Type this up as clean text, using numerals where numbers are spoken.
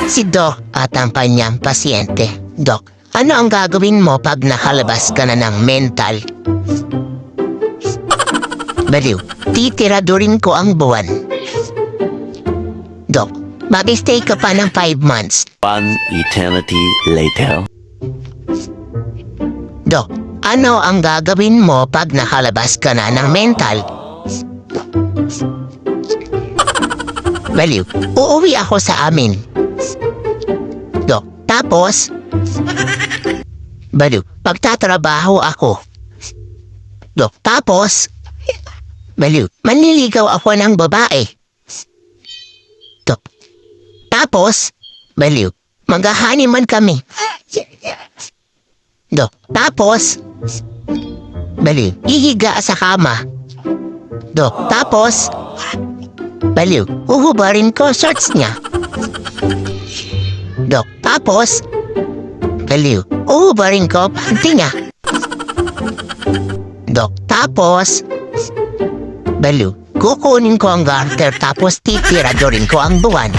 si Doc at ang kanyang pasyente. Doc, ano ang gagawin mo pag nakalabas ka na ng mental? Baliw, titiradurin ko ang buwan. Doc, mag-stay ka pa ng 5 months. 1 eternity later. Doc, ano ang gagawin mo pag nakalabas ka na ng mental? Baliw, uuwi ako sa amin. Doc, tapos? Baliw, pagtatrabaho ako. Doc, tapos? Baliw, manliligaw ako ng babae. Doc, tapos? Baliw, maghahaniman kami. Doc, tapos? Baliw, ihiga sa kama. Doc, tapos? Baliw, uhubarin ko shorts niya. Doc, tapos? Baliw, uhubarin ko panty niya. Doc, tapos? Baliw, kukunin ko ang garter tapos titiradurin ko ang buwan.